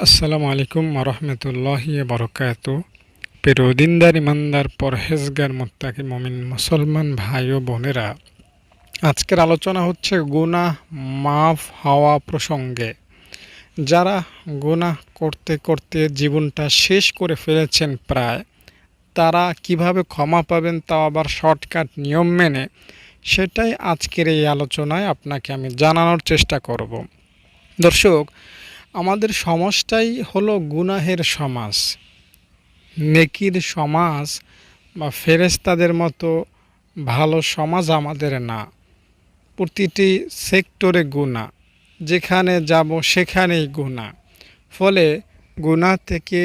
আসসালামু আলাইকুম রহমতুল্লাহি বরকাত। প্রিয় দিনদার ইমানদার পরহেজগার মুত্তাকি মুমিন মুসলমান ভাই ও বোনেরা, আজকের আলোচনা হচ্ছে গুনাহ মাফ হওয়া প্রসঙ্গে। যারা গুনাহ করতে করতে জীবনটা শেষ করে ফেলেছেন প্রায়, তারা কিভাবে ক্ষমা পাবেন, তাও আবার শর্টকাট নিয়ম মেনে, সেটাই আজকের এই আলোচনায় আপনাকে আমি জানানোর চেষ্টা করব। দর্শক, আমাদের সমাজটাই হলো গুনাহের সমাজ, নেকির সমাজ বা ফেরেশতাদের মতো ভালো সমাজ আমাদের না। প্রতিটি সেক্টরে গুনাহ, যেখানে যাব সেখানেই গুনাহ। ফলে গুনাহ থেকে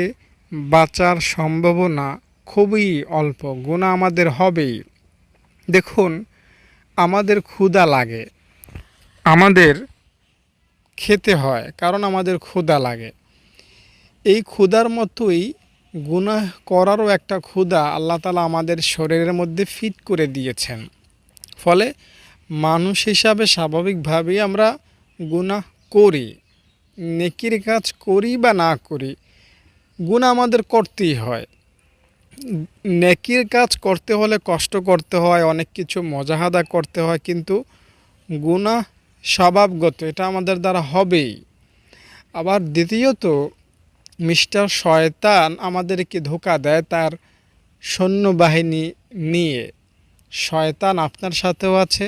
বাঁচার সম্ভাবনা খুবই অল্প। গুনাহ আমাদের হবেই। দেখুন, আমাদের ক্ষুধা লাগে, আমাদের খেতে হয়, কারণ আমাদের ক্ষুধা লাগে। এই ক্ষুধার মতোই গুনাহ করারও একটা ক্ষুধা আল্লাহ তাআলা আমাদের শরীরের মধ্যে ফিট করে দিয়েছেন। ফলে মানুষ হিসাবে স্বাভাবিকভাবেই আমরা গুনাহ করি। নেকির কাজ করি বা না করি, গুনাহ আমাদের করতেই হয়। নেকির কাজ করতে হলে কষ্ট করতে হয়, অনেক কিছু মজাহাদা করতে হয়, কিন্তু গুনাহ স্বভাবগত, এটা আমাদের দ্বারা হবেই। আবার দ্বিতীয়ত, মিস্টার শয়তান আমাদেরকে ধোঁকা দেয় তার সৈন্যবাহিনী নিয়ে। শয়তান আপনার সাথেও আছে,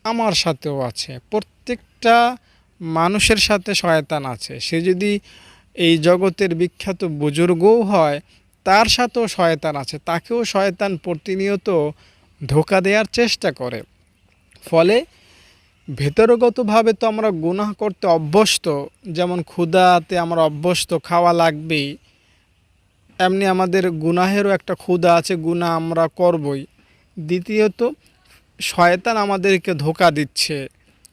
আমার সাথেও আছে, প্রত্যেকটা মানুষের সাথে শয়তান আছে। সে যদি এই জগতের বিখ্যাত বুজুর্গও হয়, তার সাথেও শয়তান আছে, তাকেও শয়তান প্রতিনিয়ত ধোঁকা দেওয়ার চেষ্টা করে। ফলে ভেতরগতভাবে তো আমরা গুনাহ করতে অভ্যস্ত, যেমন ক্ষুধাতে আমরা অভ্যস্ত, খাওয়া লাগবেই, এমনি আমাদের গুনাহেরও একটা ক্ষুধা আছে, গুনাহ আমরা করবই। দ্বিতীয়ত, শয়তান আমাদেরকে ধোঁকা দিচ্ছে।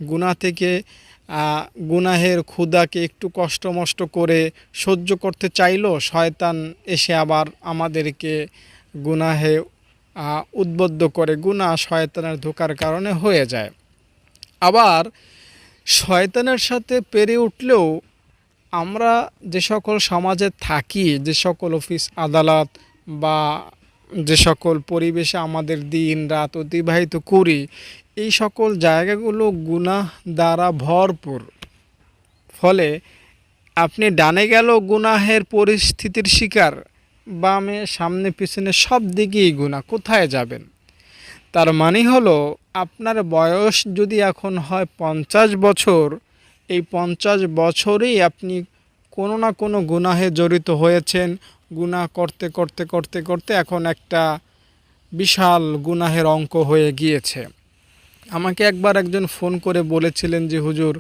গুনাহ থেকে গুনাহের ক্ষুধাকে একটু কষ্ট মষ্ট করে সহ্য করতে চাইলেও শয়তান এসে আবার আমাদেরকে গুনাহে উদ্বুদ্ধ করে। গুনাহ শয়তানের ধোঁকার কারণে হয়ে যায়। আবার শয়তানের সাথে পেরে উঠলেও আমরা যে সকল সমাজে থাকি, যে সকল অফিস আদালত বা যে সকল পরিবেশে আমাদের দিন রাত অতিবাহিত করি, এই সকল জায়গাগুলো গুনাহ দ্বারা ভরপুর। ফলে আপনি ডানে গেলেও গুনাহের পরিস্থিতির শিকার, বামে সামনে পিছনে সব দিকেই গুনাহ, কোথায় যাবেন? তার মানে হলো, আপনার বয়স যদি এখন হয় 50 বছর, এই 50 বছরেই আপনি কোনো না কোনো গুনাহে জড়িত হয়েছেন। গুনাহ করতে করতে করতে করতে এখন একটা বিশাল গুনাহের অঙ্ক হয়ে গিয়েছে। আমাকে একবার একজন ফোন করে বলেছিলেন যে, হুজুর,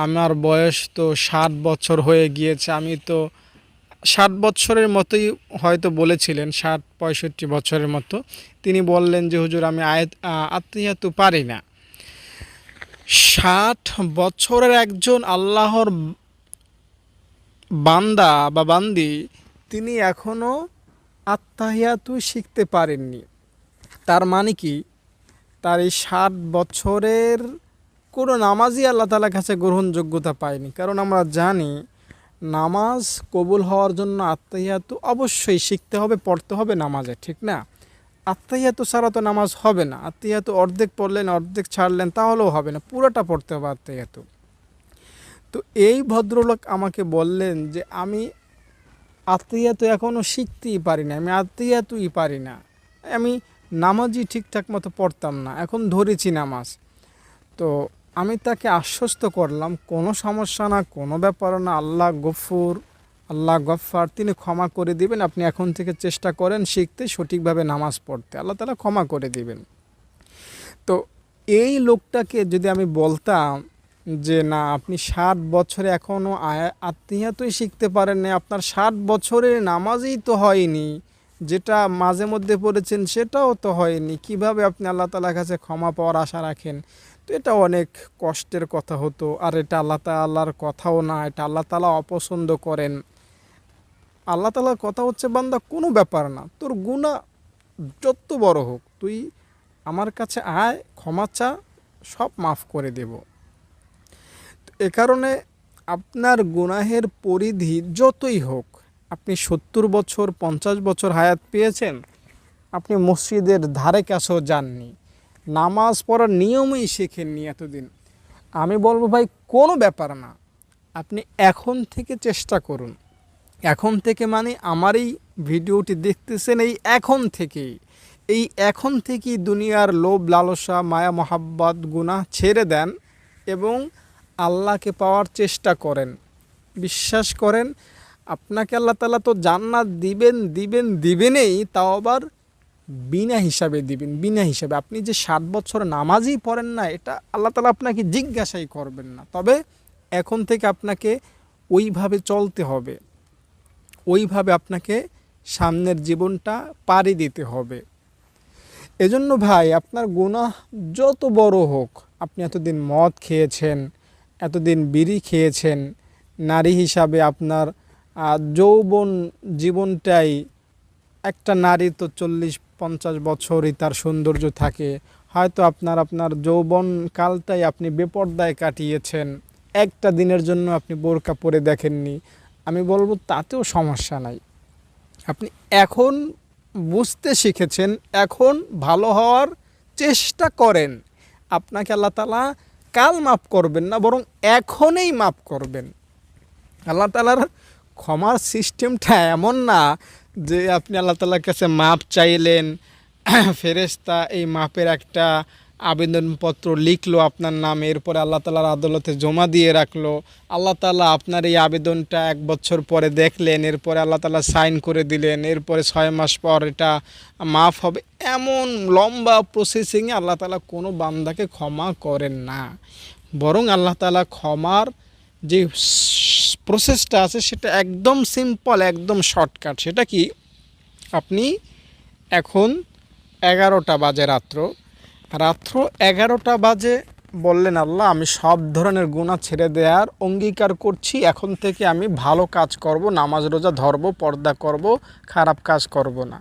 আমার বয়স তো 60 বছর হয়ে গিয়েছে। আমি তো 60 বছরের মতোই হয়তো বলেছিলেন, 60-65 বছরের মতো। তিনি বললেন যে, হুজুর, আমি আত্মীয়াতু পারি না। 60 বছরের একজন আল্লাহর বান্দা বা বান্দি, তিনি এখনও আত্তাহিয়াতু শিখতে পারেননি। তার মানে কি, তার এই 60 বছরের কোনো নামাজই আল্লাহ তাআলার কাছে গ্রহণযোগ্যতা পায়নি। কারণ আমরা জানি, নামাজ কবুল হওয়ার জন্য আত্তাহিয়াতু অবশ্যই শিখতে হবে, পড়তে হবে নামাজে, ঠিক না? আত্তাহিয়াতু ছাড়া তো নামাজ হবে না। আত্তাহিয়াতু অর্ধেক পড়লেন, অর্ধেক ছাড়লেন, তাহলেও হবে না, পুরোটা পড়তে হবে আত্তাহিয়াতু। তো এই ভদ্রলোক আমাকে বললেন যে, আমি আত্তাহিয়াতু এখনও শিখতেই পারি না, আমি আত্তাহিয়াতুই পারি না, আমি নামাজই ঠিকঠাক মতো পড়তাম না, এখন ধরেছি নামাজ। তো আমি তাকে আশ্বস্ত করলাম, কোনো সমস্যা না, কোনো ব্যাপার না, আল্লাহ গফুর, আল্লাহ গফফার, তিনি ক্ষমা করে দিবেন। আপনি এখন থেকে চেষ্টা করেন শিখতে, সঠিকভাবে নামাজ পড়তে, আল্লাহ তাআলা ক্ষমা করে দিবেন। তো এই লোকটাকে যদি আমি বলতাম যে, না, আপনি 60 বছরে এখনও আত্মীয়াতই শিখতে পারেন না, আপনার 60 বছরের নামাজই তো হয়নি, যেটা মাঝে মধ্যে পড়েছেন সেটাও তো হয়নি, কিভাবে আপনি আল্লাহ তাআলার কাছে ক্ষমা পাওয়ার আশা রাখেন? তো এটা অনেক কষ্টের কথা হতো। আর এটা আল্লাহ তাআলার কথাও না, এটা আল্লাহ তাআলা অপছন্দ করেন। আল্লাহ তাআলার কথা হচ্ছে, বান্দা, কোনো ব্যাপার না, তোর গুনাহ যত বড় হোক, তুই আমার কাছে আয়, ক্ষমা চা, সব মাফ করে দেব। এ কারণে আপনার গুনাহের পরিধি যতই হোক, আপনি ৭০ বছর ৫০ বছর হায়াত পেয়েছেন, আপনি মসজিদের ধারে কাছেও যাননি, নামাজ পড়ার নিয়মই শেখেননি এতদিন, আমি বলবো ভাই কোনো ব্যাপার না, আপনি এখন থেকে চেষ্টা করুন। এখন থেকে মানে আমার এই ভিডিওটি দেখতেছেন এই এখন থেকেই দুনিয়ার লোভ লালসা মায়া মহাব্বত গুনাহ ছেড়ে দেন এবং আল্লাহকে পাওয়ার চেষ্টা করেন। বিশ্বাস করেন, আপনাকে আল্লাহ তাআলা তো জান্নাত দিবেনই, তাও আবার বিনা হিসাবে দিবেন, বিনা হিসাবে। আপনি যে 60 বছর নামাজই পড়েন না, এটা আল্লাহ তাআলা আপনাকে জিজ্ঞাসাই করবেন না। তবে এখন থেকে আপনাকে ওইভাবে চলতে হবে, ওইভাবে আপনাকে সামনের জীবনটা পাড়ি দিতে হবে। এজন্য ভাই, আপনার গুনাহ যত বড় হোক, আপনি এতদিন মদ খেয়েছেন, এতদিন বিড়ি খেয়েছেন, নারী হিসাবে আপনার যৌবন জীবনটাই, একটা নারী তো 40-50 বছরই তার সৌন্দর্য থাকে, হয়তো আপনার যৌবন কালটাই আপনি বেপর্দায় কাটিয়েছেন, একটা দিনের জন্য আপনি বোরকা পরে দেখেননি, আমি বলবো তাতেও সমস্যা নাই। আপনি এখন বুঝতে শিখেছেন, এখন ভালো হওয়ার চেষ্টা করেন। আপনাকে আল্লাহ তাআলা কাল মাফ করবেন না, বরং এখনই মাফ করবেন। আল্লাহ তাআলার ক্ষমার সিস্টেমটা এমন না যে আপনি আল্লাহ তাআলার কাছে মাপ চাইলেন, ফেরেশতা এই মাপের একটা আবেদনপত্র লিখলো আপনার নামে, এরপরে আল্লাহ তাআলার আদালতে জমা দিয়ে রাখলো, আল্লাহ তাআলা আপনার এই আবেদনটা 1 বছর পরে দেখলেন, এরপরে আল্লাহ তাআলা সাইন করে দিলেন, এরপরে 6 মাস পর এটা মাফ হবে। এমন লম্বা প্রসেসিংয়ে আল্লাহ তাআলা কোনো বান্দাকে ক্ষমা করেন না, বরং আল্লাহ তাআলা ক্ষমার যে প্রসেসটা আছে সেটা একদম সিম্পল, একদম শর্টকাট। সেটা কি, আপনি এখন 11টা বাজে, রাত্র 11টা বাজে, বললেন আল্লাহ আমি সব ধরনের গুনাহ ছেড়ে দেওয়ার অঙ্গীকার করছি, এখন থেকে আমি ভালো কাজ করব, নামাজ রোজা ধরব, পর্দা করব, খারাপ কাজ করব না।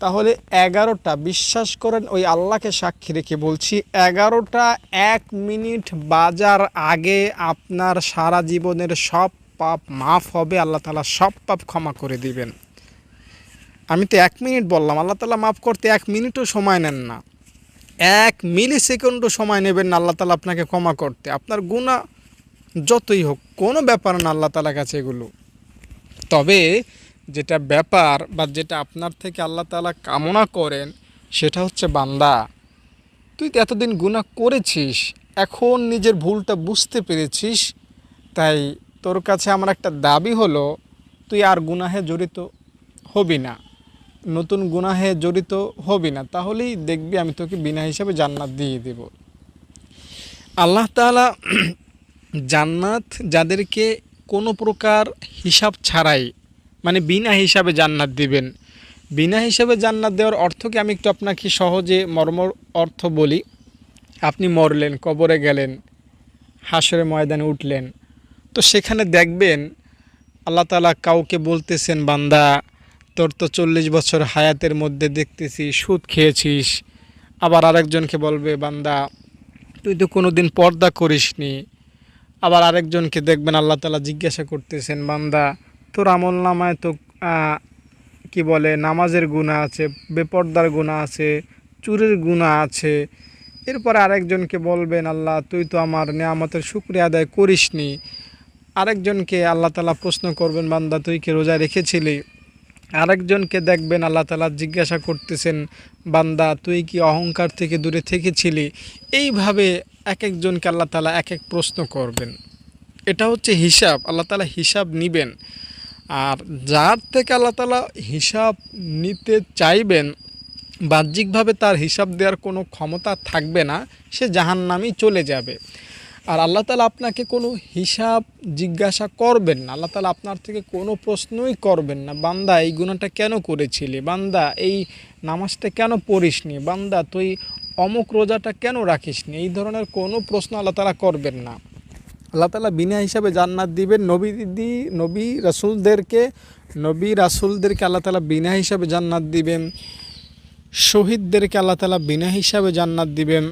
তাহলে 11টা, বিশ্বাস করেন ওই আল্লাহকে সাক্ষী রেখে বলছি, 11টা 1 মিনিট বাজার আগে আপনার সারা জীবনের সব পাপ মাফ হবে, আল্লাহ তাআলা সব পাপ ক্ষমা করে দিবেন। আমি তো 1 মিনিট বললাম, আল্লাহ তাআলা মাফ করতে 1 মিনিটও সময় নেন না, 1 মিলি সেকেন্ডও সময় নেবেন না আল্লাহ তাআলা আপনাকে ক্ষমা করতে। আপনার গুনাহ যতই হোক কোনো ব্যাপার না আল্লাহ তাআলার কাছে এগুলো। তবে যেটা ব্যাপার বা যেটা আপনার থেকে আল্লাহ তাআলা কামনা করেন সেটা হচ্ছে, বান্দা তুই তো এতদিন গুনাহ করেছিস, এখন নিজের ভুলটা বুঝতে পেরেছিস, তাই তোর কাছে আমার একটা দাবি হলো, তুই আর গুনাহে জড়িত হবি না, নতুন গুনাহে জড়িত হবি না, তাহলেই দেখবি আমি তোকে বিনা হিসাবে জান্নাত দিয়ে দেব। আল্লাহ তাআলা জান্নাত যাদেরকে কোনো প্রকার হিসাব ছাড়াই, মানে বিনা হিসাবে জান্নাত দিবেন। বিনা হিসাবে জান্নাত দেওয়ার অর্থ কি, আমি একটু আপনাকে সহজে মর্ম অর্থ বলি। আপনি মরলেন, কবরে গেলেন, হাসরের ময়দানে উঠলেন, তো সেখানে দেখবেন আল্লাহ তাআলা কাউকে বলতেছেন, বান্দা তোর তো 40 বছর হায়াতের মধ্যে দেখতেছি সুদ খেয়েছিস। আবার আরেকজনকে বলবে, বান্দা তুই তো কোনো দিন পর্দা করিসনি। আবার আরেকজনকে দেখবেন আল্লাহ তাআলা জিজ্ঞাসা করতেছেন, বান্দা তোর আমল নামায় তো কি বলে নামাজের গুনাহ আছে, বেপর্দার গুনাহ আছে, চুরির গুনাহ আছে। এরপরে আরেকজনকে বলবেন, আল্লাহ তুই তো আমার নেয়ামতের শুকরিয়া আদায় করিসনি। আরেকজনকে আল্লাহ তাআলা প্রশ্ন করবেন, বান্দা তুই কি রোজা রেখেছিলি। আরেকজনকে দেখবেন আল্লাহ তাআলা জিজ্ঞাসা করতেছেন, বান্দা তুই কি অহংকার থেকে দূরে থেকেছিলি। এইভাবে এক একজনকে আল্লাহ তাআলা এক এক প্রশ্ন করবেন। এটা হচ্ছে হিসাব, আল্লাহ তাআলা হিসাব নেবেন। আর যার থেকে আল্লাহ তাআলা হিসাব নিতে চাইবেন, বাহ্যিকভাবে তার হিসাব দেওয়ার কোনো ক্ষমতা থাকবে না, সে জাহান্নামে চলে যাবে। আর আল্লাহ তাআলা আপনাকে কোনো হিসাব জিজ্ঞাসা করবেন না, আল্লাহ তাআলা আপনার থেকে কোনো প্রশ্নই করবেন না, বান্দা এই গুনাহটা কেন করেছিলি, বান্দা এই নামাজটা কেন পড়িসনি, বান্দা তুই অমুক রোজাটা কেন রাখিসনি। এই ধরনের কোনো প্রশ্ন আল্লাহ তাআলা করবেন না। আল্লাহ তাআলা বিনা হিসাবে জান্নাত দিবেন। নবী রাসূলদেরকে আল্লাহ তাআলা বিনা হিসাবে জান্নাত দিবেন। শহীদদেরকে আল্লাহ তাআলা বিনা হিসাবে জান্নাত দিবেন।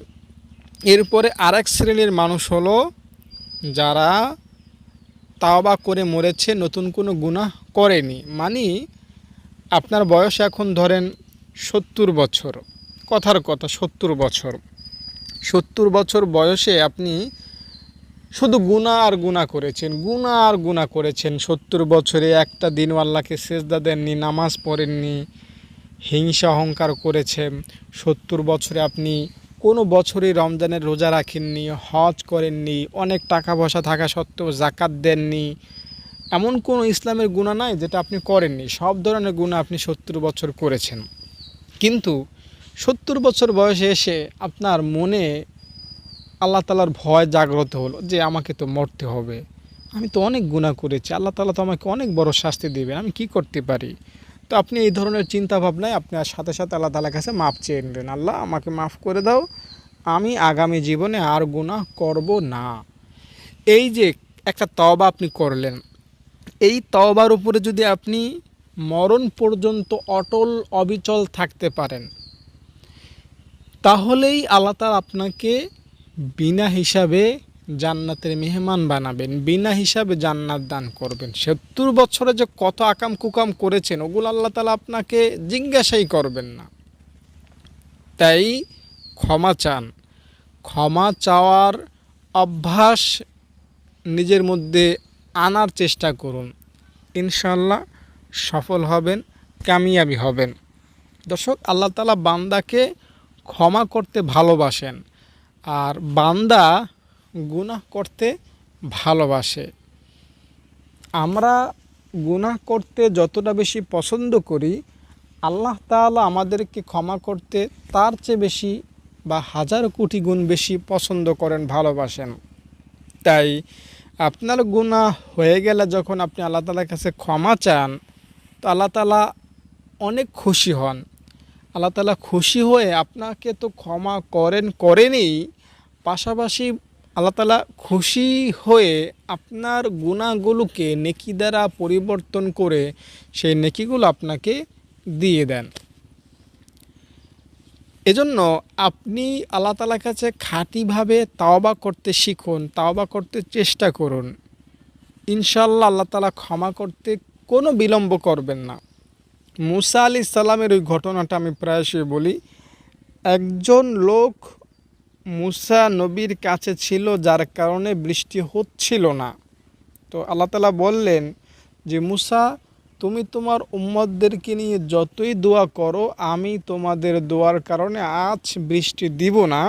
এরপরে আরেক শ্রেণীর মানুষ হলো যারা তাওবা করে মরেছে, নতুন কোনো গুনাহ করেনি। মানে আপনার বয়স এখন ধরেন 70 বছর, কথার কথা 70 বছর। 70 বছর বয়সে আপনি শুধু গুনাহ আর গুনাহ করেছেন, গুনাহ আর গুনাহ করেছেন। 70 বছরে একটা দিনও আল্লাহকে সেজদা দেননি, নামাজ পড়েননি, হিংসা অহংকার করেছেন। 70 বছরে আপনি কোনো বছরই রমজানের রোজা রাখেননি, হজ করেননি, অনেক টাকা পয়সা থাকা সত্ত্বেও জাকাত দেননি। এমন কোনো ইসলামের গুনাহ নাই যেটা আপনি করেননি। সব ধরনের গুনাহ আপনি 70 বছর করেছেন। কিন্তু 70 বছর বয়সে এসে আপনার মনে আল্লাহ তাআলার ভয় জাগ্রত হলো যে আমাকে তো মরতে হবে, আমি তো অনেক গুনাহ করেছি, আল্লাহ তাআলা তো আমাকে অনেক বড় শাস্তি দেবেন, আমি কি করতে পারি। তো আপনি এই ধরনের চিন্তা ভাবনায় আপনি সাথে সাথে আল্লাহ তাআলার কাছে মাপ চেয়ে নিলেন, আল্লাহ আমাকে মাফ করে দাও, আমি আগামী জীবনে আর গুনাহ করব না। এই যে একটা তওবা আপনি করলেন, এই তওবার উপরে যদি আপনি মরণ পর্যন্ত অটল অবিচল থাকতে পারেন, তাহলেই আল্লাহ তাআলা আপনাকে বিনা হিসাবে জান্নাতের মেহমান বানাবেন, বিনা হিসাবে জান্নাত দান করবেন। 70 বছরে যে কত আকাম কুকাম করেছেন ওগুলো আল্লাহ তাআলা আপনাকে জিজ্ঞাসাই করবেন না। তাই ক্ষমা চান, ক্ষমা চাওয়ার অভ্যাস নিজের মধ্যে আনার চেষ্টা করুন, ইনশাআল্লাহ সফল হবেন, কামিয়াবি হবেন। দর্শক, আল্লাহ তাআলা বান্দাকে ক্ষমা করতে ভালোবাসেন, আর বান্দা গুনাহ করতে ভালোবাসে। আমরা গুনাহ করতে যতটা বেশি পছন্দ করি, আল্লাহ তাআলা আমাদেরকে ক্ষমা করতে তার চেয়ে বেশি বা হাজার কোটি গুণ বেশি পছন্দ করেন, ভালোবাসেন। তাই আপনার গুনাহ হয়ে গেলে যখন আপনি আল্লাহ তাআলার কাছে ক্ষমা চান, তো আল্লাহ তাআলা অনেক খুশি হন। আল্লাহ তাআলা খুশি হয়ে আপনাকে তো ক্ষমা করেনি, পাশাপাশি আল্লাহ তাআলা খুশি হয়ে আপনার গুনাহগুলোকে নেকি দ্বারা পরিবর্তন করে সেই নেকিগুলো আপনাকে দিয়ে দেন। এজন্য আপনি আল্লাহ তাআলার কাছে খাঁটিভাবে তাওবা করতে শিখুন, তাওবা করতে চেষ্টা করুন। ইনশাআল্লাহ আল্লাহ তাআলা ক্ষমা করতে কোনো বিলম্ব করবেন না। মুসা আলাইহিস সালামের ওই ঘটনাটা আমি প্রায়শই বলি। একজন লোক মুসা নবীর কাছে ছিল, যার কারণে বৃষ্টি হচ্ছিল না। তো আল্লাহ তাআলা বললেন যে মুসা, তুমি তোমার উম্মতদেরকে নিয়ে যতই দোয়া করো, আমি তোমাদের দোয়ার কারণে আজ বৃষ্টি দিব না,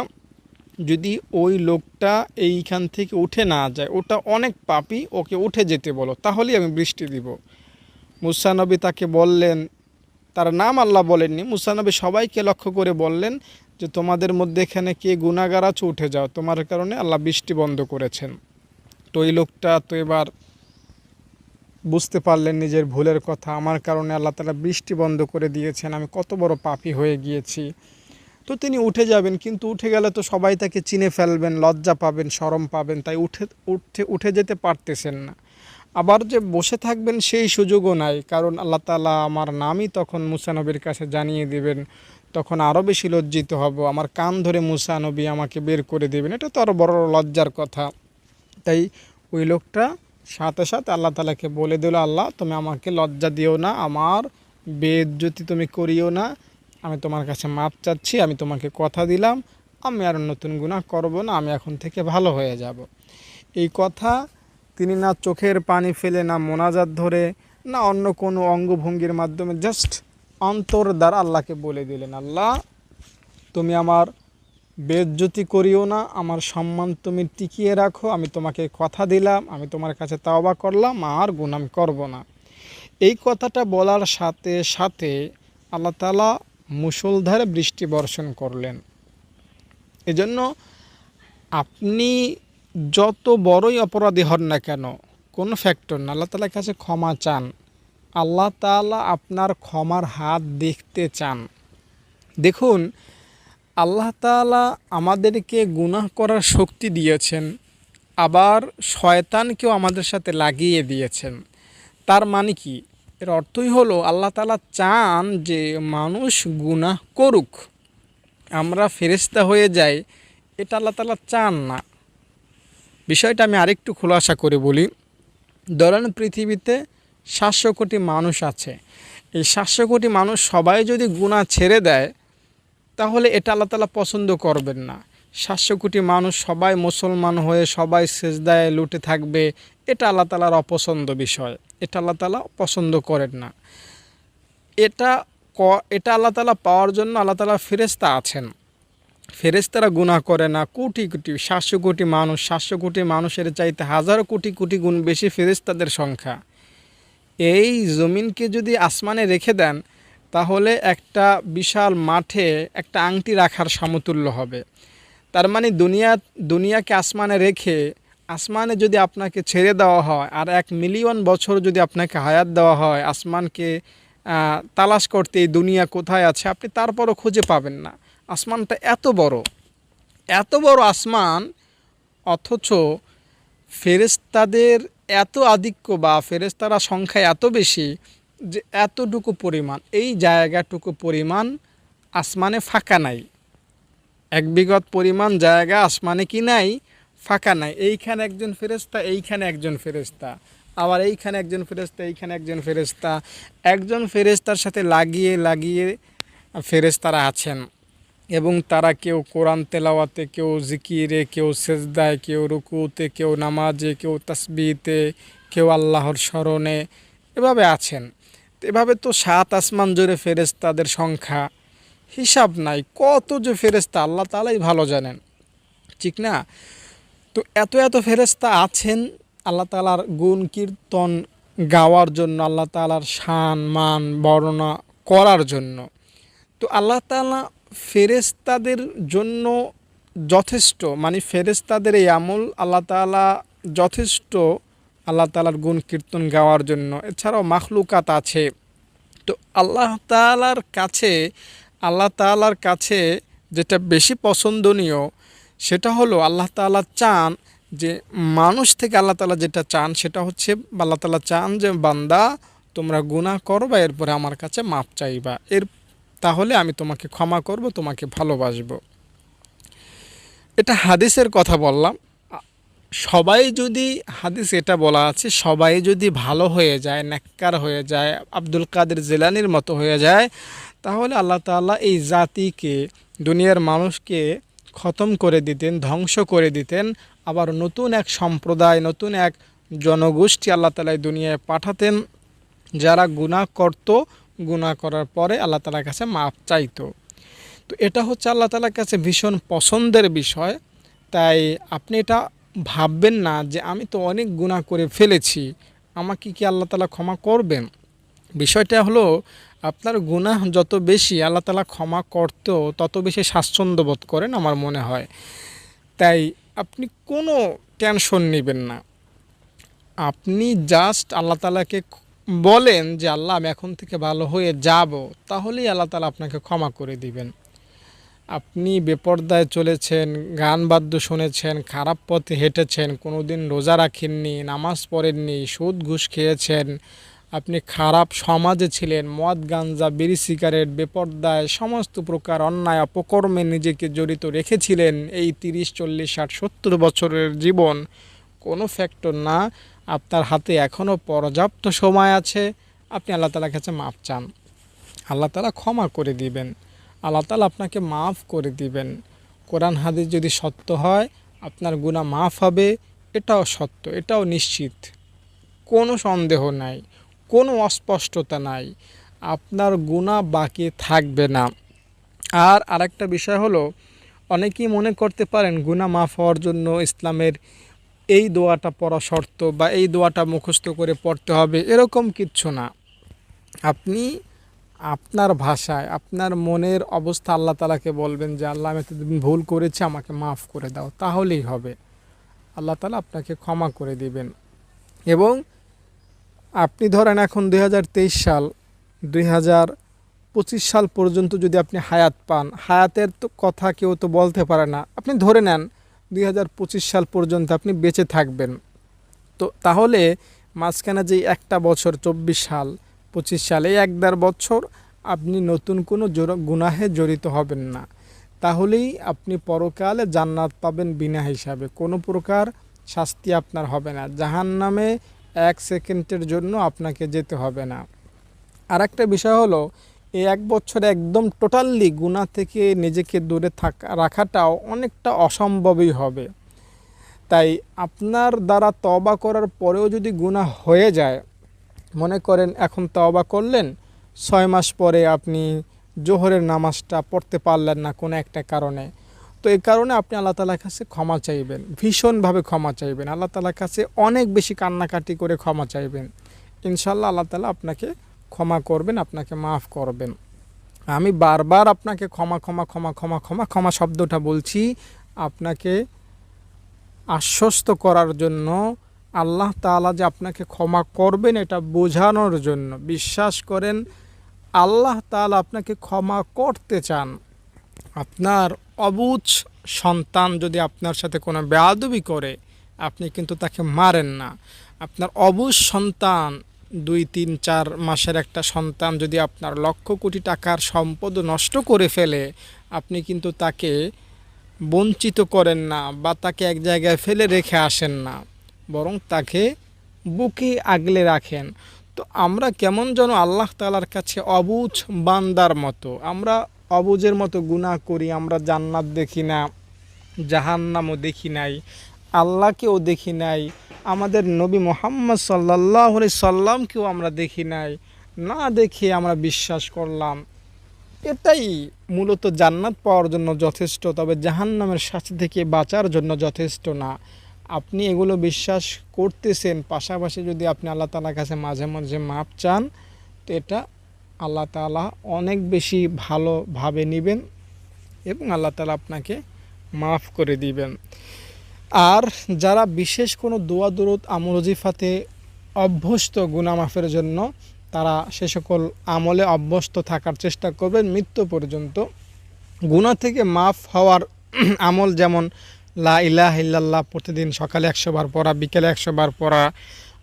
যদি ওই লোকটা এইখান থেকে উঠে না যায়, ওটা অনেক পাপী, ওকে উঠে যেতে বলো, তাহলেই আমি বৃষ্টি দিব। মুসা নবী তাকে বললেন, তার নাম আল্লাহ বলেননি, মুসা নবী সবাইকে লক্ষ্য করে বললেন যে তোমাদের মধ্যে এখানে কে গুনাহগার আছো, উঠে যাও, তোমার কারণে আল্লাহ বৃষ্টি বন্ধ করেছেন। তো এই লোকটা তো এবার বুঝতে পারলেন নিজের ভুলের কথা, আমার কারণে আল্লাহ তাআলা বৃষ্টি বন্ধ করে দিয়েছেন, আমি কত বড় পাপী হয়ে গিয়েছি। তো তিনি উঠে যাবেন, কিন্তু উঠে গেলে তো সবাই তাকে চিনে ফেলবেন, লজ্জা পাবেন, শরম পাবেন, তাই উঠে যেতে পারতেছেন না। আবার যে বসে থাকবেন সেই সুযোগও নাই, কারণ আল্লাহ তাআলা আমার নামই তখন মুসা নবীর কাছে জানিয়ে দেবেন, তখন আরও বেশি লজ্জিত হব, আমার কান ধরে মুসা নবী আমাকে বের করে দেবেন, এটা তো আরও বড় লজ্জার কথা। তাই ওই লোকটা সাথে সাথে আল্লাহ তাআলাকে বলে দিল, আল্লাহ তুমি আমাকে লজ্জা দিও না, আমার বেইজ্জতি তুমি করিও না, আমি তোমার কাছে মাপ চাচ্ছি, আমি তোমাকে কথা দিলাম আমি আর নতুন গুনাহ করব না, আমি এখন থেকে ভালো হয়ে যাব। এই কথা তিনি না চোখের পানি ফেলে, না মোনাজাত ধরে, না অন্য কোনো অঙ্গভঙ্গির মাধ্যমে, জাস্ট অন্তর দ্বারা আল্লাহকে বলে দিলেন, আল্লাহ তুমি আমার বেইজ্জতি করিও না, আমার সম্মান তুমি টিকিয়ে রাখো, আমি তোমাকে কথা দিলাম, আমি তোমার কাছে তাওবা করলাম, আর গুনাহ আমি করব না। এই কথাটা বলার সাথে সাথে আল্লাহ তাআলা মুষলধারে বৃষ্টি বর্ষণ করলেন। এজন্য আপনি যত বড়ই অপরাধী হন না কেন, কোনো ফ্যাক্টর না, আল্লাহ তাআলার কাছে ক্ষমা চান, আল্লাহ তাআলা আপনার ক্ষমার হাত দেখতে চান। দেখুন, আল্লাহ তাআলা আমাদেরকে গুনাহ করার শক্তি দিয়েছেন, আবার শয়তানকেও আমাদের সাথে লাগিয়ে দিয়েছেন। তার মানে কি? এর অর্থই হলো আল্লাহ তাআলা চান যে মানুষ গুনাহ করুক, আমরা ফেরেশতা হয়ে যাই, এটা আল্লাহ তাআলা চান না। বিষয়টা আমি আরেকটু খোলাসা করে বলি। ধরেন পৃথিবীতে 700 কোটি মানুষ আছে, এই 700 কোটি মানুষ সবাই যদি গুনাহ ছেড়ে দেয় তাহলে এটা আল্লাহ তাআলা পছন্দ করবেন না। 700 কোটি মানুষ সবাই মুসলমান হয়ে সবাই সিজদায় লুটে থাকবে, এটা আল্লাহ তাআলার অপছন্দ বিষয়, এটা আল্লাহ তাআলা পছন্দ করেন না। এটা এটা আল্লাহ তাআলা পাওয়ার জন্য আল্লাহ তাআলা ফেরেশতা আছেন, ফেরেশতারা গুনাহ করে না। কোটি কোটি 700 কোটি মানুষ, 700 কোটি মানুষের চাইতে হাজারো কোটি কোটি গুণ বেশি ফেরেশতাদের সংখ্যা। এই জমিনকে যদি আসমানে রেখে দেন তাহলে একটা বিশাল মাঠে একটা আংটি রাখার সমতুল্য হবে। তার মানে দুনিয়াকে আসমানে রেখে আসমানে যদি আপনাকে ছেড়ে দেওয়া হয় আর 1 মিলিয়ন বছর যদি আপনাকে হায়াত দেওয়া হয় আসমানকে তালাশ করতে, এই দুনিয়া কোথায় আছে আপনি তারপরও খুঁজে পাবেন না। আসমানটা এত বড়, এত বড় আসমান, অথচ ফেরেশতাদের এত আধিক্য বা ফেরেশতারা সংখ্যা এত বেশি যে এতটুকু পরিমাণ, এই জায়গাটুকু পরিমাণ আসমানে ফাঁকা নাই। এক বিঘত পরিমাণ জায়গা আসমানে কি নাই, ফাঁকা নাই। এইখানে একজন ফেরেশতা, এইখানে একজন ফেরেশতা, আবার এইখানে একজন ফেরেশতা, এইখানে একজন ফেরেশতা, একজন ফেরেশতার সাথে লাগিয়ে লাগিয়ে ফেরেশতারা আছেন। এবং তারা কেউ কোরআন তেলাওয়াতে, কেউ জিকিরে, কেউ সেজদায়, কেউ রুকুতে, কেউ নামাজে, কেউ তাসবিহতে, কেউ আল্লাহর স্মরণে, এভাবে আছেন। এভাবে তো 7 আসমান জুড়ে ফেরেশতাদের সংখ্যা হিসাব নাই, কত যে ফেরেশতা আল্লাহ তাআলাই ভালো জানেন, ঠিক না? তো এত এত ফেরেশতা আছেন আল্লাহ তাআলার গুণ কীর্তন গাওয়ার জন্য, আল্লাহ তাআলার শান মান বর্ণনা করার জন্য। তো আল্লাহ তাআলা ফেরেশতাদের জন্য যথেষ্ট, মানে ফেরেশতাদের এই আমল আল্লাহ তাআলা যথেষ্ট আল্লাহ তাআলার গুণ কীর্তন গাওয়ার জন্য। এছাড়াও মাখলুকাত আছে। তো আল্লাহ তাআলার কাছে যেটা বেশি পছন্দনীয় সেটা হলো আল্লাহ তাআলা চান যে মানুষ থেকে আল্লাহ তাআলা যেটা চান সেটা হচ্ছে আল্লাহ তাআলা চান যে বান্দা তোমরা গুনাহ করবা, এরপরে আমার কাছে মাপ চাইবা, তাহলে আমি তোমাকে ক্ষমা করব, তোমাকে ভালোবাসবো। এটা হাদিসের কথা বললাম। সবাই যদি, হাদিস এটা বলা আছে, সবাই যদি ভালো হয়ে যায়, নেককার হয়ে যায়, আব্দুল কাদের জিলানীর মতো হয়ে যায়, তাহলে আল্লাহ তাআলা এই জাতিকে, দুনিয়ার মানুষকে খতম করে দিতেন, ধ্বংস করে দিতেন। আবার নতুন এক সম্প্রদায়, নতুন এক জনগোষ্ঠী আল্লাহ তাআলা এই দুনিয়ায় পাঠাতেন, যারা গুনাহ করত, গুনাহ করার পরে আল্লাহ তাআলার কাছে মাপ চাইতো। তো এটা হচ্ছে আল্লাহ তাআলার কাছে ভীষণ পছন্দের বিষয়। তাই আপনি এটা ভাববেন না যে আমি তো অনেক গুনাহ করে ফেলেছি, আমাকে কি আল্লাহ তাআলা ক্ষমা করবেন। বিষয়টা হলো আপনার গুনাহ যত বেশি আল্লাহ তাআলা ক্ষমা করতেও তত বেশি স্বাচ্ছন্দ্য বোধ করেন আমার মনে হয়। তাই আপনি কোনো টেনশন নেবেন না, আপনি জাস্ট আল্লাহ তাআলাকে বলেন যে আল্লাহ আমি এখন থেকে ভালো হয়ে যাব, তাহলেই আল্লাহ তাআলা আপনাকে ক্ষমা করে দিবেন। আপনি বেপরদায় চলেছেন, গান বাদ্য শুনেছেন, খারাপ পথে হেঁটেছেন, কোনো দিন রোজা রাখেননি, নামাজ পড়েননি, সুদ ঘুষ খেয়েছেন, আপনি খারাপ সমাজে ছিলেন, মদ গাঞ্জা বিড়ি সিগারেট বেপরদায় সমস্ত প্রকার অন্যায় অপকর্মে নিজেকে জড়িত রেখেছিলেন, এই 30, 40, 60, 70 বছরের জীবন কোনো ফ্যাক্টর না। আপনার হাতে এখনও পর্যাপ্ত সময় আছে, আপনি আল্লাহ তাআলার কাছে মাপ চান, আল্লাহ তাআলা ক্ষমা করে দিবেন, আল্লাহ তাআলা আপনাকে মাফ করে দিবেন। কোরআন হাদিস যদি সত্য হয় আপনার গুনাহ মাফ হবে, এটাও সত্য, এটাও নিশ্চিত, কোনো সন্দেহ নাই, কোনো অস্পষ্টতা নাই, আপনার গুনাহ বাকি থাকবে না। আর আরেকটা বিষয় হলো, অনেকেই মনে করতে পারেন গুনাহ মাফ হওয়ার জন্য ইসলামের এই দোয়াটা পড়া শর্ত বা এই দোয়াটা মুখস্থ করে পড়তে হবে, এরকম কিচ্ছু না। আপনি আপনার ভাষায় আপনার মনের অবস্থা আল্লাহ তাআলাকে বলবেন যে আল্লাহ আমি এতদিন ভুল করেছি, আমাকে মাফ করে দাও, তাহলেই হবে, আল্লাহ তাআলা আপনাকে ক্ষমা করে দিবেন। এবং আপনি ধরেন এখন 2023 সাল, 2025 সাল পর্যন্ত যদি আপনি হায়াত পান, হায়াতের তো কথা কেউ তো বলতে পারে না, আপনি ধরে নেন 2025 সাল পর্যন্ত আপনি বেঁচে থাকবেন, তো তাহলে মাঝখানে যে একটা বছর 24 সাল 25 সাল, এই 1.5 বছর আপনি নতুন কোনো গুনাহে জড়িত হবেন না, তাহলেই আপনি পরকালে জান্নাত পাবেন বিনা হিসাবে, কোনো প্রকার শাস্তি আপনার হবে না, জাহান্নামে 1 সেকেন্ডের জন্য আপনাকে যেতে হবে না। আর একটা বিষয় হলো, এই 1 বছর একদম টোটালি গুনাহ থেকে নিজেকে দূরে রাখাটাও অনেকটা অসম্ভবই হবে। তাই আপনার দ্বারা তওবা করার পরেও যদি গুনাহ হয়ে যায়, মনে করেন এখন তওবা করলেন, 6 মাস পরে আপনি জোহরের নামাজটা পড়তে পারলেন না কোনো একটা কারণে, তো এই কারণে আপনি আল্লাহ তাআলার কাছে ক্ষমা চাইবেন, ভীষণভাবে ক্ষমা চাইবেন, আল্লাহ তাআলার কাছে অনেক বেশি কান্নাকাটি করে ক্ষমা চাইবেন। ইনশাআল্লাহ আল্লাহ তাআলা আপনাকে ক্ষমা করবেন, আপনাকে মাফ করবেন। আমি বারবার আপনাকে ক্ষমা ক্ষমা ক্ষমা ক্ষমা ক্ষমা ক্ষমা শব্দটা বলছি আপনাকে আশ্বস্ত করার জন্য, আল্লাহ তাআলা যে আপনাকে ক্ষমা করবেন এটা বোঝানোর জন্য। বিশ্বাস করেন, আল্লাহ তাআলা আপনাকে ক্ষমা করতে চান। আপনার অবুঝ সন্তান যদি আপনার সাথে কোনো বেয়াদবি করে, আপনি কিন্তু তাকে মারেন না। আপনার অবুঝ সন্তান 2, 3, 4 মাসের একটা সন্তান যদি আপনার লক্ষ কোটি টাকার সম্পদ নষ্ট করে ফেলে, আপনি কিন্তু তাকে বঞ্চিত করেন না বা তাকে এক জায়গায় ফেলে রেখে আসেন না, বরং তাকে বুকে আগলে রাখেন। তো আমরা কেমন যেন আল্লাহ তাআলার কাছে অবুঝ বান্দার মতো, আমরা অবুঝের মতো গুনাহ করি। আমরা জান্নাত দেখি না, জাহান্নামও দেখি নাই, আল্লাহকেও দেখি নাই, আমাদের নবী মুহাম্মদ সাল্লাল্লাহু আলাইহি সাল্লামকেও আমরা দেখি নাই, না দেখে আমরা বিশ্বাস করলাম। এটাই মূলত জান্নাত পাওয়ার জন্য যথেষ্ট, তবে জাহান্নামের শাস্তি থেকে বাঁচার জন্য যথেষ্ট না। আপনি এগুলো বিশ্বাস করতেছেন, পাশাপাশি যদি আপনি আল্লাহ তাআলার কাছে মাঝে মাঝে মাপ চান, তো এটা আল্লাহ তাআলা অনেক বেশি ভালোভাবে নেবেন এবং আল্লাহ তাআলা আপনাকে মাফ করে দিবেন। আর যারা বিশেষ কোনো দোয়া দরুদ আমল ওজিফাতে অভ্যস্ত গুনাহ মাফের জন্য, তারা সে সকল আমলে অভ্যস্ত থাকার চেষ্টা করবেন মৃত্যু পর্যন্ত। গুনাহ থেকে মাফ হওয়ার আমল যেমন লা ইলাহা ইল্লাল্লাহ প্রতিদিন সকালে 100 বার পড়া, বিকেলে 100 বার পড়া,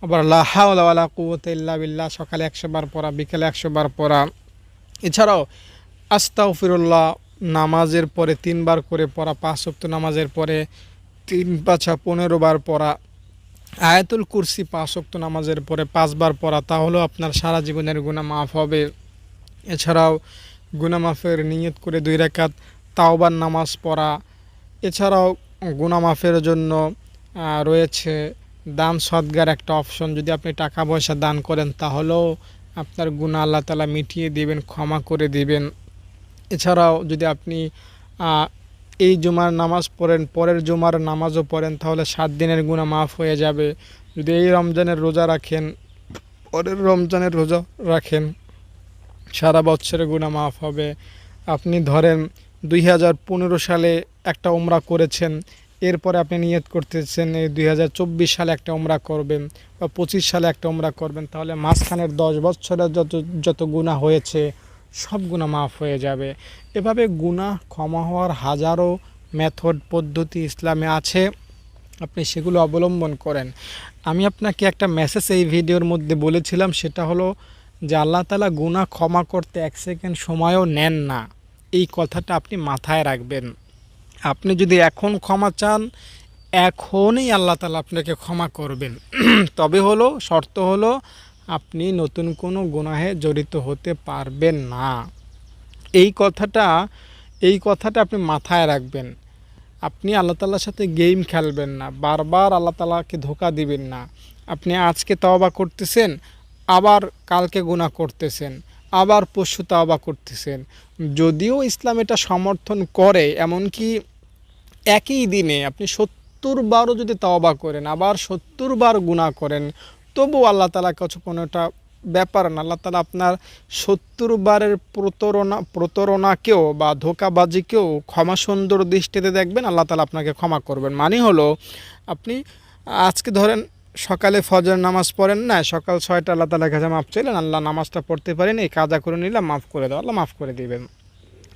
আবার লা হাওলা ওয়ালা কুওয়াতা ইল্লা বিল্লাহ সকালে 100 বার পড়া, বিকেলে 100 বার পড়া। এছাড়াও আস্তাগফিরুল্লাহ নামাজের পরে 3 বার করে পড়া, 5 ওয়াক্ত নামাজের পরে 3×5 = 15 বার পড়া, আয়াতুল কুরসি 5 ওয়াক্ত নামাজের পরে 5 বার পড়া, তাহলেও আপনার সারা জীবনের গুনাহ মাফ হবে। এছাড়াও গুনাহ মাফের নিয়ত করে 2 রাকাত তাওবার নামাজ পড়া। এছাড়াও গুনাহ মাফের জন্য রয়েছে দান সদকার একটা অপশন। যদি আপনি টাকা পয়সা দান করেন, তাহলেও আপনার গুনাহ আল্লাহ তাআলা মিটিয়ে দিবেন, ক্ষমা করে দিবেন। এছাড়াও যদি আপনি এই জুমার নামাজ পড়েন, পরের জুমার নামাজও পড়েন, তাহলে 7 দিনের গুনাহ মাফ হয়ে যাবে। যদি এই রমজানের রোজা রাখেন, পরের রমজানের রোজা রাখেন, সারা বছরের গুনাহ মাফ হবে। আপনি ধরেন 2015 সালে একটা উমরা করেছেন, এরপরে আপনি নিয়ত করতেছেন এই 2024 সালে একটা উমরা করবেন বা 25 সালে একটা উমরা করবেন, তাহলে মাঝখানের 10 বছরের যত গুনাহ হয়েছে সব গুনাহ মাফ হয়ে যাবে। এভাবে গুনাহ ক্ষমা হওয়ার হাজারো মেথড পদ্ধতি ইসলামে আছে, আপনি সেগুলো অবলম্বন করেন। আমি আপনাকে একটা মেসেজ এই ভিডিওর মধ্যে বলেছিলাম, সেটা হলো যে আল্লাহ তাআলা গুনাহ ক্ষমা করতে 1 সেকেন্ড সময়ও নেন না। এই কথাটা আপনি মাথায় রাখবেন। আপনি যদি এখন ক্ষমা চান, এখনই আল্লাহ তাআলা আপনাকে ক্ষমা করবেন। তবে হলো শর্ত হলো আপনি নতুন কোনো গুনাহে জড়িত হতে পারবেন না। এই কথাটা আপনি মাথায় রাখবেন। আপনি আল্লাহ তাআলার সাথে গেম খেলবেন না, বারবার আল্লাহ তাআলাকে ধোঁকা দিবেন না। আপনি আজকে তওবা করতেছেন, আবার কালকে গুনাহ করতেছেন, আবার পরশু তওবা করতেছেন। যদিও ইসলাম এটা সমর্থন করে, এমনকি একই দিনে আপনি 70 বারও যদি তওবা করেন, আবার 70 বার গুনাহ করেন, তবুও আল্লাহ তাআলার কাছে কোনোটা ব্যাপার না। আল্লাহ তাআলা আপনার 70 বারের প্রতারণাকেও বা ধোঁকাবাজিকেও ক্ষমা সুন্দর দৃষ্টিতে দেখবেন, আল্লাহ তাআলা আপনাকে ক্ষমা করবেন। মানে হলো আপনি আজকে ধরেন সকালে ফজর নামাজ পড়েন না, সকাল 6টা আল্লাহ তাআলার কাছে মাফ চাইলেন, আল্লাহ নামাজটা পড়তে পারিনি, কাজা করে নিলাম, মাফ করে দাও, আল্লাহ মাফ করে দিবেন।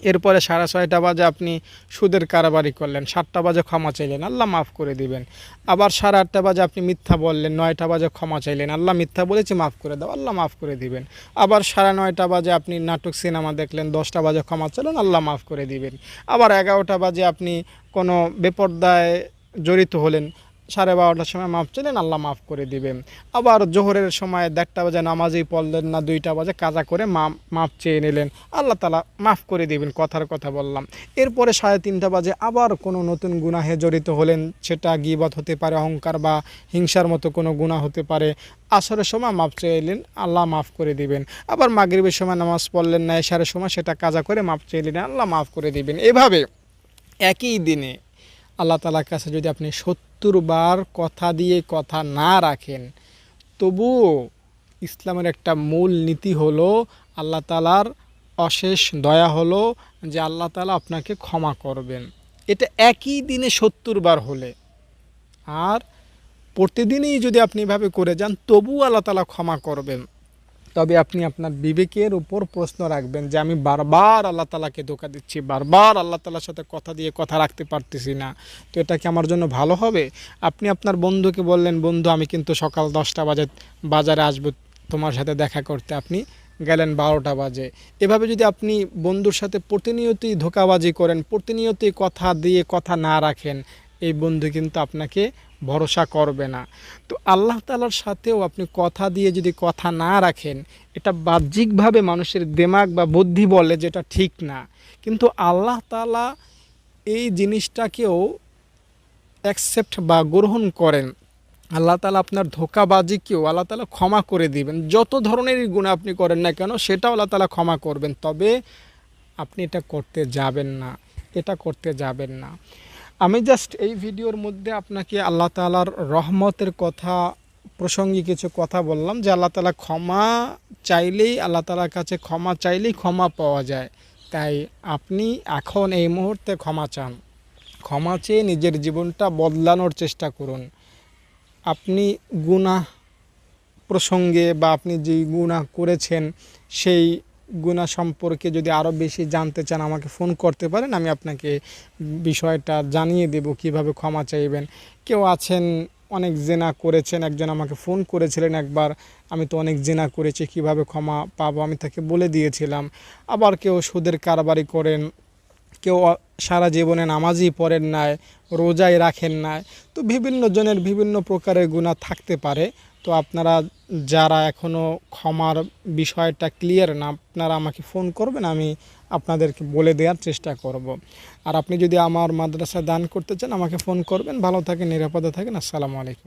এরপরে 6:30 বাজে আপনি সুদের কারবারি করলেন, 7টা বাজে ক্ষমা চাইলেন, আল্লাহ মাফ করে দিবেন। আবার 8:30 বাজে আপনি মিথ্যা বললেন, 9টা বাজে ক্ষমা চাইলেন, আল্লাহ মিথ্যা বলেছি মাফ করে দাও, আল্লাহ মাফ করে দিবেন। আবার 9:30 বাজে আপনি নাটক সিনেমা দেখলেন, 10টা বাজে ক্ষমা চাইলেন, আল্লাহ মাফ করে দিবেন। আবার 11টা বাজে আপনি কোনো বেপরদায় জড়িত হলেন, 12:30টার সময় মাপ চাইলেন, আল্লাহ মাফ করে দিবেন। আবার জোহরের সময় 1:30 বাজে নামাজই পড়লেন না, 2টা বাজে কাজা করে মাপ চেয়ে নিলেন, আল্লাহ তাআলা মাফ করে দিবেন। কথার কথা বললাম। এরপরে 3:30 বাজে আবার কোনো নতুন গুনাহে জড়িত হলেন, সেটা গীবত হতে পারে, অহংকার বা হিংসার মতো কোনো গুনাহ হতে পারে। আসরের সময় মাপ চাইলেন, আল্লাহ মাফ করে দিবেন। আবার মাগরিবের সময় নামাজ পড়লেন না, এশারের সময় সেটা কাজা করে মাপ চাইলেন, আল্লাহ মাফ করে দিবেন। এভাবে একই দিনে আল্লাহ তাআলার কাছে যদি আপনি 70 বার কথা দিয়ে কথা না রাখেন, তবুও ইসলামের একটা মূল নীতি হলো আল্লাহ তাআলার অশেষ দয়া হলো যে আল্লাহ তাআলা আপনাকে ক্ষমা করবেন। এটা একই দিনে 70 বার হলে। আর প্রতিদিনই যদি আপনি এভাবে করে যান, তবুও আল্লাহ তাআলা ক্ষমা করবেন। তবে আপনি আপনার বিবেকের উপর প্রশ্ন রাখবেন যে আমি বারবার আল্লাহ তাআলাকে ধোঁকা দিচ্ছি, বারবার আল্লাহ তাআলার সাথে কথা দিয়ে কথা রাখতে পারতেছি না, তো এটা কি আমার জন্য ভালো হবে? আপনি আপনার বন্ধুকে বললেন, বন্ধু আমি কিন্তু সকাল 10টা বাজে বাজারে আসবো তোমার সাথে দেখা করতে, আপনি গেলেন 12টা বাজে। এভাবে যদি আপনি বন্ধুর সাথে প্রতিনিয়তই ধোঁকাবাজি করেন, প্রতিনিয়তই কথা দিয়ে কথা না রাখেন, এই বন্ধু কিন্তু আপনাকে ভরসা করবে না। তো আল্লাহ তাআলার সাথেও আপনি কথা দিয়ে যদি কথা না রাখেন, এটা বাহ্যিকভাবে মানুষের দিমাগ বা বুদ্ধি বলে যেটা ঠিক না, কিন্তু আল্লাহ তাআলা এই জিনিসটাকেও অ্যাকসেপ্ট বা গ্রহণ করেন। আল্লাহ তাআলা আপনার ধোঁকাবাজিকেও আল্লাহ তাআলা ক্ষমা করে দিবেন। যত ধরনেরই গুনাহ আপনি করেন না কেন, সেটাও আল্লাহ তাআলা ক্ষমা করবেন। তবে আপনি এটা করতে যাবেন না, এটা করতে যাবেন না। আমি জাস্ট এই ভিডিওর মধ্যে আপনাকে আল্লাহ তাআলার রহমতের কথা প্রসঙ্গে কিছু কথা বললাম, যে আল্লাহ তাআলা ক্ষমা চাইলেই, আল্লাহ তাআলার কাছে ক্ষমা চাইলেই ক্ষমা পাওয়া যায়। তাই আপনি এখন এই মুহূর্তে ক্ষমা চান, ক্ষমা চেয়ে নিজের জীবনটা বদলানোর চেষ্টা করুন। আপনি গুনাহ প্রসঙ্গে বা আপনি যেই গুনাহ করেছেন সেই গুনাহ সম্পর্কে যদি আরও বেশি জানতে চান, আমাকে ফোন করতে পারেন, আমি আপনাকে বিষয়টা জানিয়ে দেব কিভাবে ক্ষমা চাইবেন। কেউ আছেন অনেক জেনা করেছেন, একজন আমাকে ফোন করেছিলেন একবার, আমি তো অনেক জেনা করেছি, কিভাবে ক্ষমা পাবো, আমি তাকে বলে দিয়েছিলাম। আবার কেউ সুদের কারবারি করেন, কেউ সারা জীবনে নামাজই পড়েন নাই, রোজাই রাখেন নাই। তো বিভিন্ন জনের বিভিন্ন প্রকারের গুনাহ থাকতে পারে। তো আপনারা যারা এখনও ক্ষমার বিষয়টা ক্লিয়ার না, আপনারা আমাকে ফোন করবেন, আমি আপনাদেরকে বলে দেওয়ার চেষ্টা করব। আর আপনি যদি আমার মাদ্রাসায় দান করতে চান, আমাকে ফোন করবেন। ভালো থাকেন, নিরাপদে থাকেন। আসসালামু আলাইকুম।